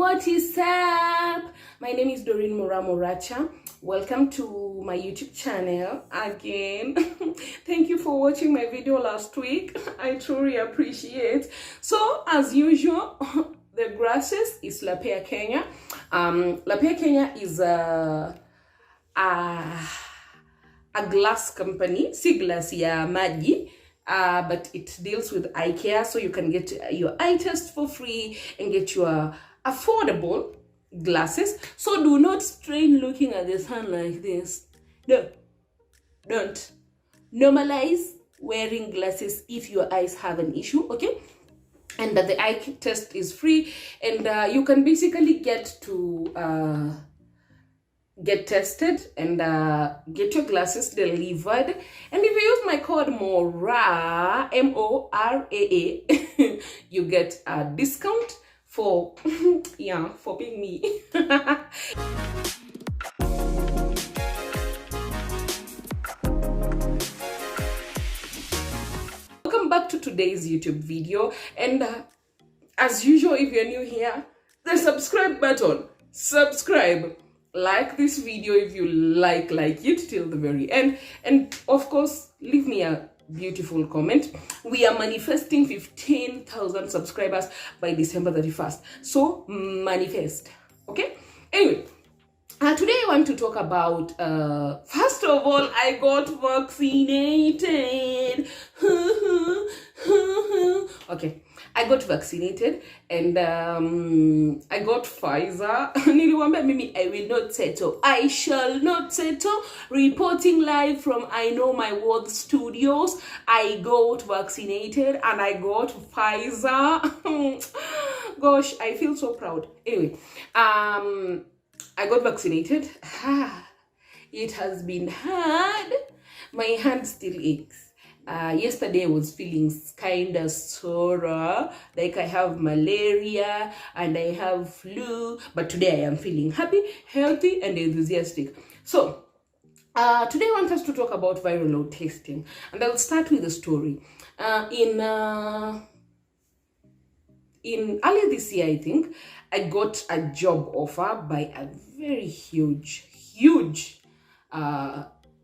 what is up? My name is Doreen Moracha. Welcome to my YouTube channel again. Thank you for watching my video last week. I truly appreciate. So as usual, the grasses is Lapea Kenya. Lapea Kenya is a glass company, si glass ya maji. But it deals with eye care, so you can get your eye test for free and get your affordable glasses. So do not strain looking at the sun like this. No, don't. Normalize wearing glasses if your eyes have an issue, okay? And that the eye test is free, and you can basically get to get tested and get your glasses delivered. And if you use my code MORAA, M-O-R-A-A, you get a discount for for being me. Welcome back to today's YouTube video, and as usual, if you're new here, the subscribe button, subscribe. Like this video if you like it till the very end, and of course leave me a beautiful comment. We are manifesting 15,000 subscribers by December 31st, so manifest, okay? Anyway, today I want to talk about first of all, I got vaccinated. Okay, I got vaccinated, and I got Pfizer. Niliwambia mimi I will not settle. I shall not settle. Reporting live from I Know My World Studios. I got vaccinated and I got Pfizer. Gosh, I feel so proud. Anyway, I got vaccinated. It has been hard. My hand still aches. Yesterday I was feeling kind of sore, like I have malaria and I have flu, but today I am feeling happy, healthy, and enthusiastic. So today I want us to talk about viral load testing, and I'll start with a story. In earlier this year, I think, I got a job offer by a very huge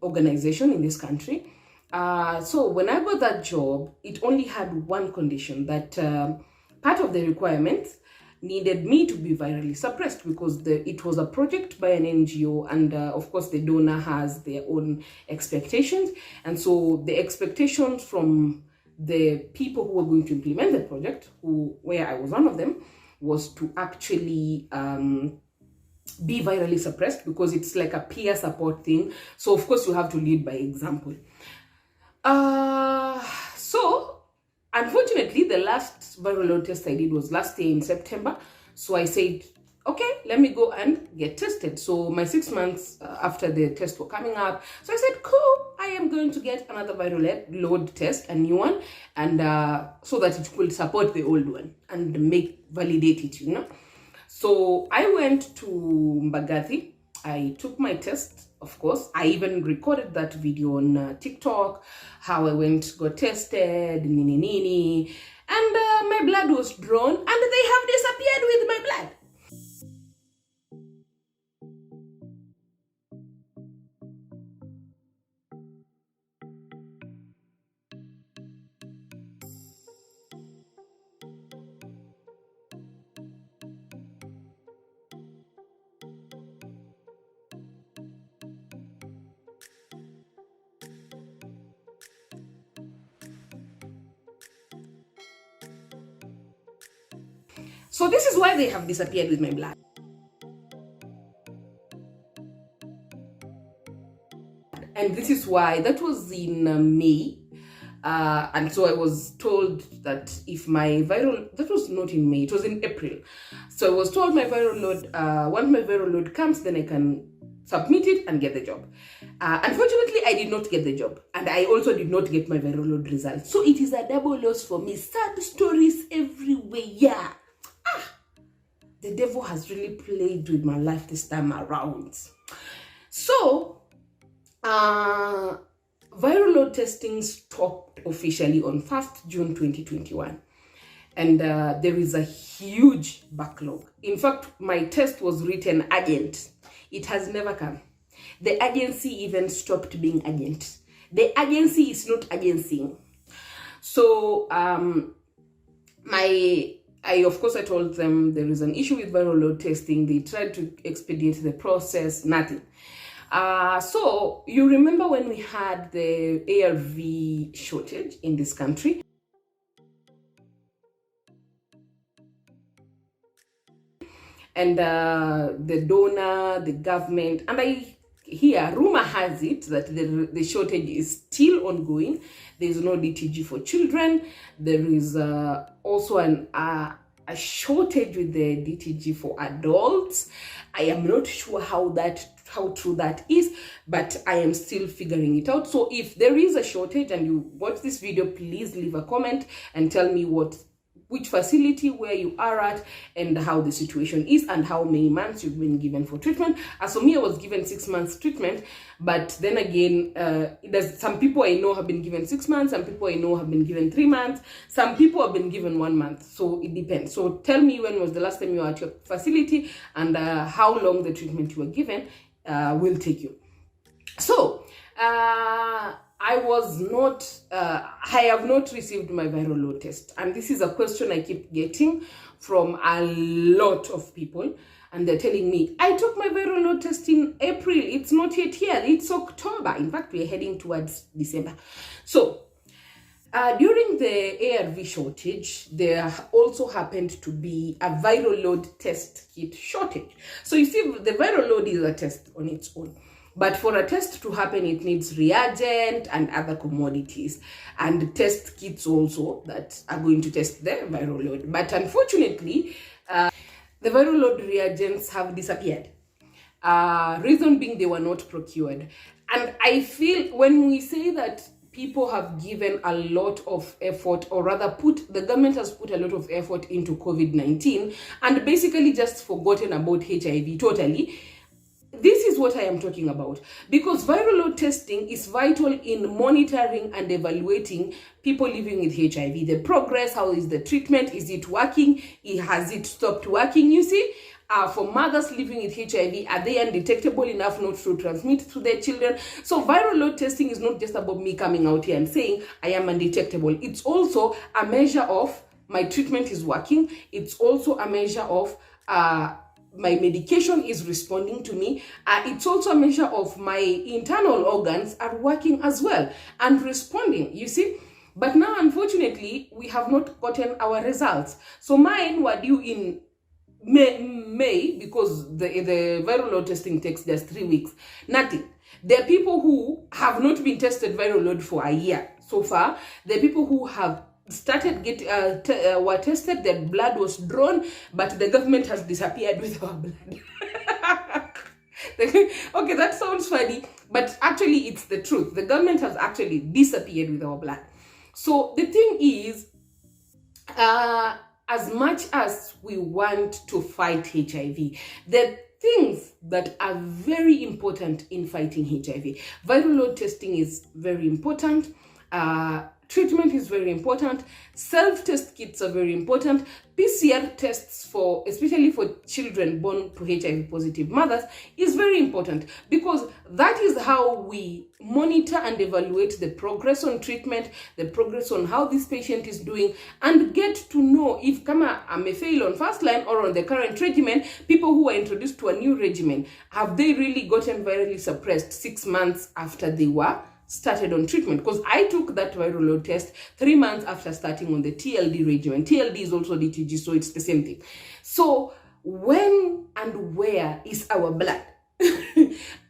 organization in this country. So when I got that job, it only had one condition, that part of the requirements needed me to be virally suppressed, because it was a project by an NGO, and of course the donor has their own expectations, and so the expectations from the people who were going to implement the project, where I was one of them, was to actually be virally suppressed, because it's like a peer support thing. So of course you have to lead by example. So unfortunately, the last viral load test I did was last year in September. So I said, okay, let me go and get tested. So my 6 months after the test were coming up, so I said, cool, I am going to get another viral load test, a new one, and so that it could support the old one and validate it, you know. So I went to Mbagathi. I took my test. Of course, I even recorded that video on TikTok, how I got tested, and my blood was drawn, and they have disappeared with my blood. So this is why they have disappeared with my blood. And this is why, that was in May. And so I was told that if my that was not in May, it was in April. So I was told my viral load, once my viral load comes, then I can submit it and get the job. Unfortunately, I did not get the job, and I also did not get my viral load results. So it is a double loss for me. Sad stories everywhere. The devil has really played with my life this time around. So, viral load testing stopped officially on 1st June 2021. and there is a huge backlog. In fact, my test was written urgent. It has never come. The agency even stopped being urgent. The agency is not agencying. So of course I told them there is an issue with viral load testing. They tried to expedite the process, nothing. So you remember when we had the ARV shortage in this country? And the donor, the government, and I hear, rumor has it that the shortage is still ongoing. There is no DTG for children. There is also a shortage with the DTG for adults. I am not sure how true that is, but I am still figuring it out. So if there is a shortage and you watch this video, please leave a comment and tell me which facility, where you are at, and how the situation is, and how many months you've been given for treatment. As for me, I was given 6 months treatment, but then again, some people I know have been given 6 months, some people I know have been given 3 months, some people have been given 1 month, so it depends. So tell me, when was the last time you were at your facility, and how long the treatment you were given will take you. So I have not received my viral load test. And this is a question I keep getting from a lot of people. And they're telling me, I took my viral load test in April. It's not yet here. It's October. In fact, we're heading towards December. So during the ARV shortage, there also happened to be a viral load test kit shortage. So you see, the viral load is a test on its own. But for a test to happen, it needs reagent and other commodities, and test kits also that are going to test the viral load. But unfortunately, the viral load reagents have disappeared. Reason being, they were not procured. And I feel when we say that people have given a lot of effort, or rather the government has put a lot of effort into COVID-19 and basically just forgotten about HIV totally. This is what I am talking about, because viral load testing is vital in monitoring and evaluating people living with HIV. The progress, how is the treatment, is it working, has it stopped working, you see? For mothers living with HIV, are they undetectable enough not to transmit to their children? So viral load testing is not just about me coming out here and saying I am undetectable. It's also a measure of my treatment is working. It's also a measure of my medication is responding to me. It's also a measure of my internal organs are working as well and responding, you see. But now, unfortunately, we have not gotten our results. So mine were due in May, because the viral load testing takes just 3 weeks. Nothing. There are people who have not been tested viral load for a year so far. There are people who have started were tested, their blood was drawn, but the government has disappeared with our blood. Okay, that sounds funny, but actually it's the truth. The government has actually disappeared with our blood. So the thing is, as much as we want to fight HIV, the things that are very important in fighting HIV, viral load testing is very important. Treatment is very important. Self-test kits are very important. PCR tests especially for children born to HIV positive mothers is very important, because that is how we monitor and evaluate the progress on treatment, the progress on how this patient is doing, and get to know if I may fail on first line or on the current regimen. People who are introduced to a new regimen, have they really gotten virally suppressed 6 months after they were started on treatment? Because I took that viral load test 3 months after starting on the TLD regimen. TLD is also DTG, so it's the same thing. So when and where is our blood?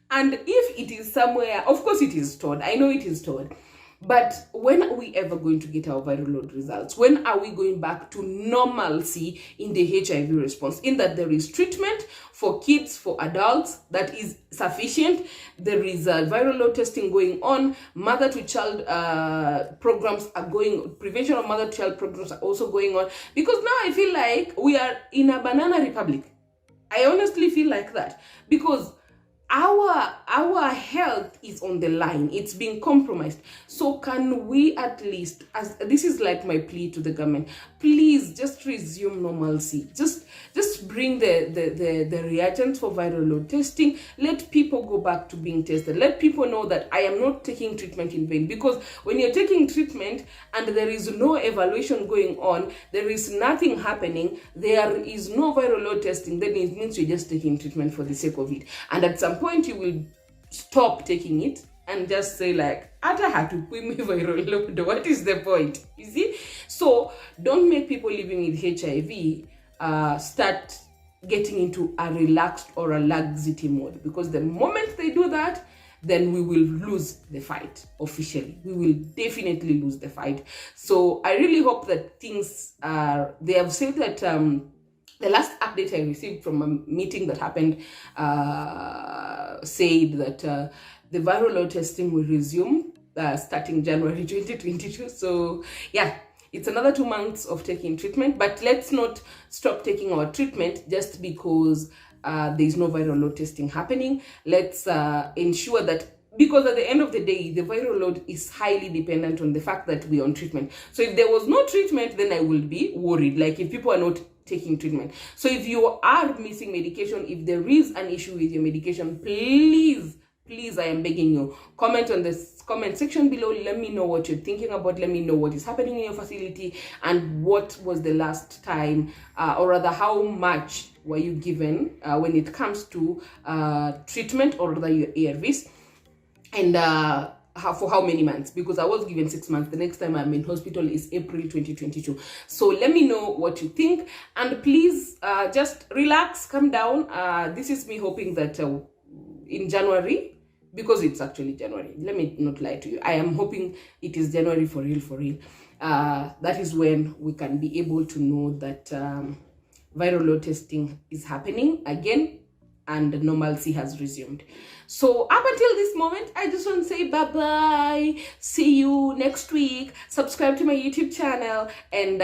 And if it is somewhere, of course it is stored. I know it is stored. But when are we ever going to get our viral load results? When are we going back to normalcy in the HIV response? In that there is treatment for kids, for adults, that is sufficient. There is viral load testing going on. Mother-to-child programs are going, prevention of mother-to-child programs are also going on. Because now I feel like we are in a banana republic. I honestly feel like that. Because our health is on the line. It's being compromised. So can we at least, as this is like my plea to the government, please just resume normalcy. Just bring the reagents for viral load testing. Let people go back to being tested. Let people know that I am not taking treatment in vain, because when you're taking treatment and there is no evaluation going on, there is nothing happening, there is no viral load testing, then it means you're just taking treatment for the sake of it. And at some point you will stop taking it and just say like, Ata had to put me viral load. What is the point? You see? So don't make people living with HIV start getting into a relaxed or a laxity mode, because the moment they do that, then we will lose the fight officially. We will definitely lose the fight. So I really hope that things are, they have said that the last update I received from a meeting that happened said that the viral load testing will resume starting January 2022. So yeah, it's another 2 months of taking treatment, but let's not stop taking our treatment just because there is no viral load testing happening. Let's ensure that, because at the end of the day, the viral load is highly dependent on the fact that we're on treatment. So if there was no treatment, then I will be worried, like if people are not taking treatment. So if you are missing medication, if there is an issue with your medication, please, I am begging you, comment on this comment section below. Let me know what you're thinking about. Let me know what is happening in your facility, and what was the last time, or rather how much were you given when it comes to treatment, or rather your ARVs, and for how many months, because I was given 6 months. The next time I'm in hospital is April 2022. So let me know what you think, and please just relax, calm down. This is me hoping that in January, because it's actually January, let me not lie to you, I am hoping it is January for real. That is when we can be able to know that viral load testing is happening again and normalcy has resumed. So up until this moment, I just want to say bye-bye. See you next week. Subscribe to my YouTube channel, and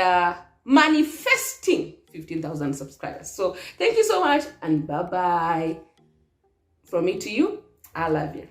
manifesting 15,000 subscribers. So thank you so much, and bye-bye. From me to you, I love you.